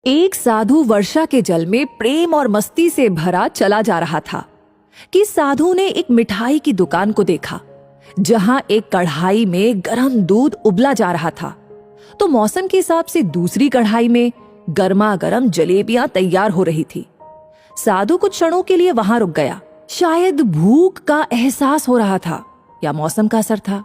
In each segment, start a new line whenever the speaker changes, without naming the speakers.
एक साधु वर्षा के जल में प्रेम और मस्ती से भरा चला जा रहा था कि साधु ने एक मिठाई की दुकान को देखा जहां एक कढ़ाई में गरम दूध उबला जा रहा था। तो मौसम के हिसाब से दूसरी कढ़ाई में गर्मा गर्म जलेबियां तैयार हो रही थी। साधु कुछ क्षणों के लिए वहां रुक गया। शायद भूख का एहसास हो रहा था या मौसम का असर था।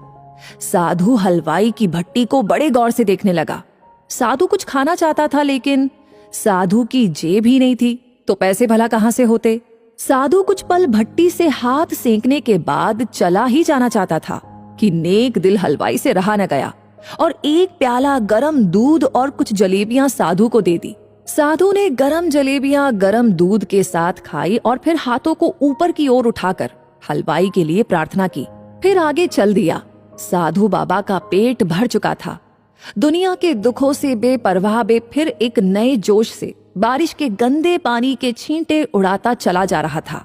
साधु हलवाई की भट्टी को बड़े गौर से देखने लगा। साधु कुछ खाना चाहता था, लेकिन साधु की जेब ही नहीं थी, तो पैसे भला कहां से होते। साधु कुछ पल भट्टी से हाथ सेंकने के बाद चला ही जाना चाहता था कि नेक दिल हलवाई से रहा न गया और एक प्याला गरम दूध और कुछ जलेबियां साधु को दे दी। साधु ने गरम जलेबियां गरम दूध के साथ खाई और फिर हाथों को ऊपर की ओर उठाकर हलवाई के लिए प्रार्थना की। फिर आगे चल दिया। साधु बाबा का पेट भर चुका था। दुनिया के दुखों से बेपरवाह फिर एक नए जोश से बारिश के गंदे पानी के छींटे उड़ाता चला जा रहा था।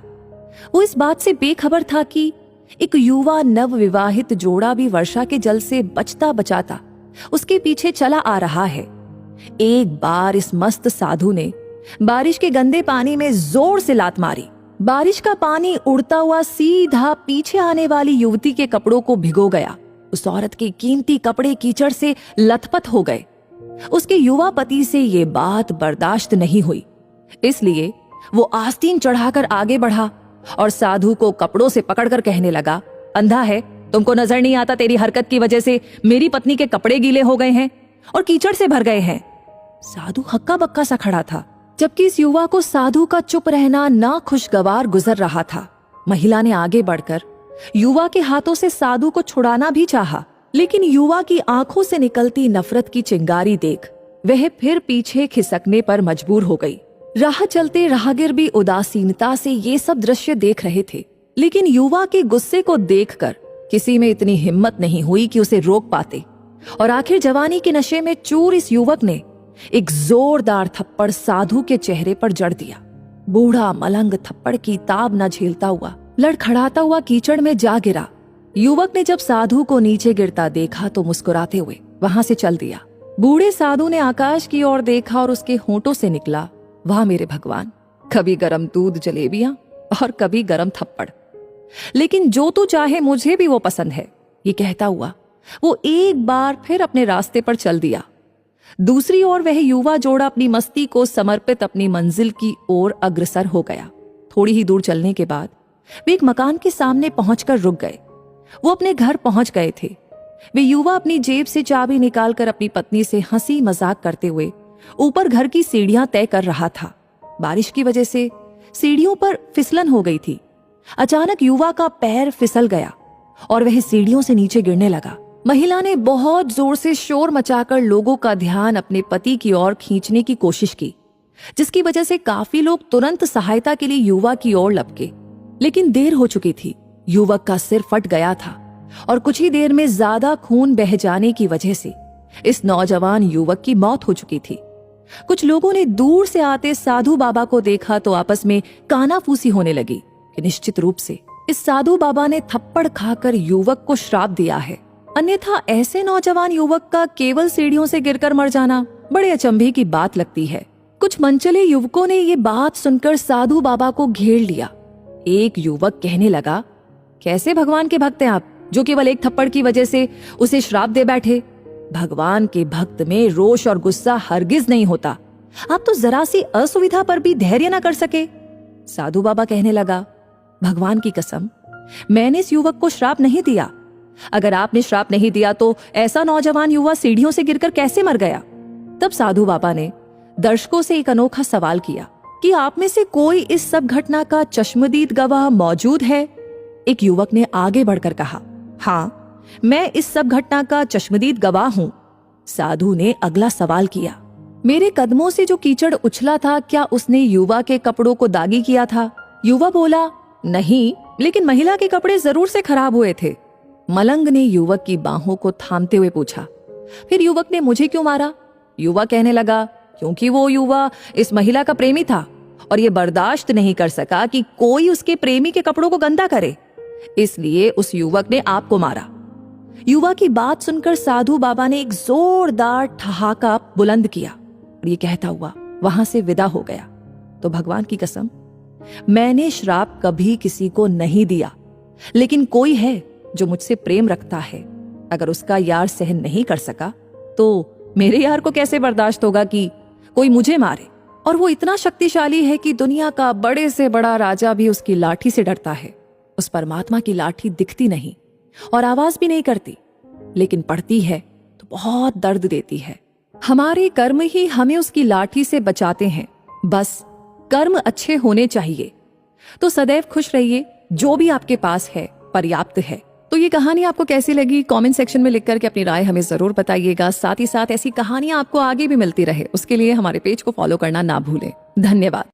वो इस बात से बेखबर था कि एक युवा नवविवाहित जोड़ा भी वर्षा के जल से बचता बचाता उसके पीछे चला आ रहा है। एक बार इस मस्त साधु ने बारिश के गंदे पानी में जोर से लात मारी। बारिश का पानी उड़ता हुआ सीधा पीछे आने वाली युवती के कपड़ों को भिगो गया। उस औरत के कीमती कपड़े कीचड़ से लथपथ हो गए। उसके युवा पति से ये बात बर्दाश्त नहीं हुई, इसलिए वो आस्तीन चढ़ाकर आगे बढ़ा और साधु को कपड़ों से पकड़कर कहने लगा, अंधा है, तुमको नजर नहीं आता तेरी हरकत की वजह से मेरी पत्नी के कपड़े गीले हो गए हैं और कीचड़ से भर गए हैं। साधु हक्का बक्का सा खड़ा था, जबकि इस युवा को साधु का चुप रहना नाखुशगवार गुजर रहा था। महिला ने आगे बढ़कर युवा के हाथों से साधु को छुड़ाना भी चाहा, लेकिन युवा की आंखों से निकलती नफरत की चिंगारी देख वह फिर पीछे खिसकने पर मजबूर हो गई। राह चलते राहगीर भी उदासीनता से ये सब दृश्य देख रहे थे, लेकिन युवा के गुस्से को देखकर किसी में इतनी हिम्मत नहीं हुई कि उसे रोक पाते। और आखिर जवानी के नशे में चूर इस युवक ने एक जोरदार थप्पड़ साधु के चेहरे पर जड़ दिया। बूढ़ा मलंग थप्पड़ की ताब न झेलता हुआ लड़खड़ाता हुआ कीचड़ में जा गिरा। युवक ने जब साधु को नीचे गिरता देखा तो मुस्कुराते हुए वहां से चल दिया। बूढ़े साधु ने आकाश की ओर देखा और उसके होंठों से निकला, वाह मेरे भगवान, कभी गरम दूध जलेबियां और कभी गरम थप्पड़, लेकिन जो तू चाहे मुझे भी वो पसंद है। ये कहता हुआ वो एक बार फिर अपने रास्ते पर चल दिया। दूसरी ओर वह युवा जोड़ा अपनी मस्ती को समर्पित अपनी मंजिल की ओर अग्रसर हो गया। थोड़ी ही दूर चलने के बाद वे एक मकान के सामने पहुंचकर रुक गए। वो अपने घर पहुंच गए थे। वे युवा अपनी जेब से चाबी निकालकर अपनी पत्नी से हंसी मजाक करते हुए ऊपर घर की सीढ़ियां तय कर रहा था। बारिश की वजह से सीढ़ियों पर फिसलन हो गई थी। अचानक युवा का पैर फिसल गया और वह सीढ़ियों से नीचे गिरने लगा। महिला ने बहुत जोर से शोर मचाकर लोगों का ध्यान अपने पति की ओर खींचने की कोशिश की, जिसकी वजह से काफी लोग तुरंत सहायता के लिए युवा की ओर लपके, लेकिन देर हो चुकी थी। युवक का सिर फट गया था और कुछ ही देर में ज्यादा खून बह जाने की वजह से इस नौजवान युवक की मौत हो चुकी थी। कुछ लोगों ने दूर से आते साधु बाबा को देखा तो आपस में कानाफूसी होने लगी कि निश्चित रूप से इस साधु बाबा ने थप्पड़ खाकर युवक को श्राप दिया है, अन्यथा ऐसे नौजवान युवक का केवल सीढ़ियों से गिरकर मर जाना बड़े अचंभे की बात लगती है। कुछ मनचले युवकों ने ये बात सुनकर साधु बाबा को घेर लिया। एक युवक कहने लगा, कैसे भगवान के भक्त हैं आप, जो केवल एक थप्पड़ की वजह से उसे श्राप दे बैठे। भगवान के भक्त में रोष और गुस्सा हरगिज नहीं होता। आप तो जरा सी असुविधा पर भी धैर्य न कर सके। साधु बाबा कहने लगा, भगवान की कसम, मैंने इस युवक को श्राप नहीं दिया। अगर आपने श्राप नहीं दिया तो ऐसा नौजवान युवा सीढ़ियों से गिरकर कैसे मर गया। तब साधु बाबा ने दर्शकों से एक अनोखा सवाल किया कि आप में से कोई इस सब घटना का चश्मदीद गवाह मौजूद है। एक युवक ने आगे बढ़कर कहा, हाँ, मैं इस सब घटना का चश्मदीद गवाह हूं। साधु ने अगला सवाल किया, मेरे कदमों से जो कीचड़ उछला था, क्या उसने युवा के कपड़ों को दागी किया था। युवा बोला, नहीं, लेकिन महिला के कपड़े जरूर से खराब हुए थे। मलंग ने युवक की बाहों को थामते हुए पूछा, फिर युवक ने मुझे क्यों मारा। युवा कहने लगा, क्योंकि वो युवा इस महिला का प्रेमी था और ये बर्दाश्त नहीं कर सका कि कोई उसके प्रेमी के कपड़ों को गंदा करे, इसलिए उस युवक ने आपको मारा। युवा की बात सुनकर साधु बाबा ने एक जोरदार ठहाका बुलंद किया और ये कहता हुआ वहां से विदा हो गया। तो भगवान की कसम, मैंने श्राप कभी किसी को नहीं दिया, लेकिन कोई है जो मुझसे प्रेम रखता है, अगर उसका यार सहन नहीं कर सका तो मेरे यार को कैसे बर्दाश्त होगा कि कोई मुझे मारे। और वो इतना शक्तिशाली है कि दुनिया का बड़े से बड़ा राजा भी उसकी लाठी से डरता है। उस परमात्मा की लाठी दिखती नहीं और आवाज भी नहीं करती, लेकिन पड़ती है तो बहुत दर्द देती है। हमारे कर्म ही हमें उसकी लाठी से बचाते हैं। बस कर्म अच्छे होने चाहिए। तो सदैव खुश रहिए, जो भी आपके पास है पर्याप्त है। तो ये कहानी आपको कैसी लगी कमेंट सेक्शन में लिख करके अपनी राय हमें जरूर बताइएगा। साथ ही साथ ऐसी कहानियां आपको आगे भी मिलती रहे, उसके लिए हमारे पेज को फॉलो करना ना भूलें। धन्यवाद।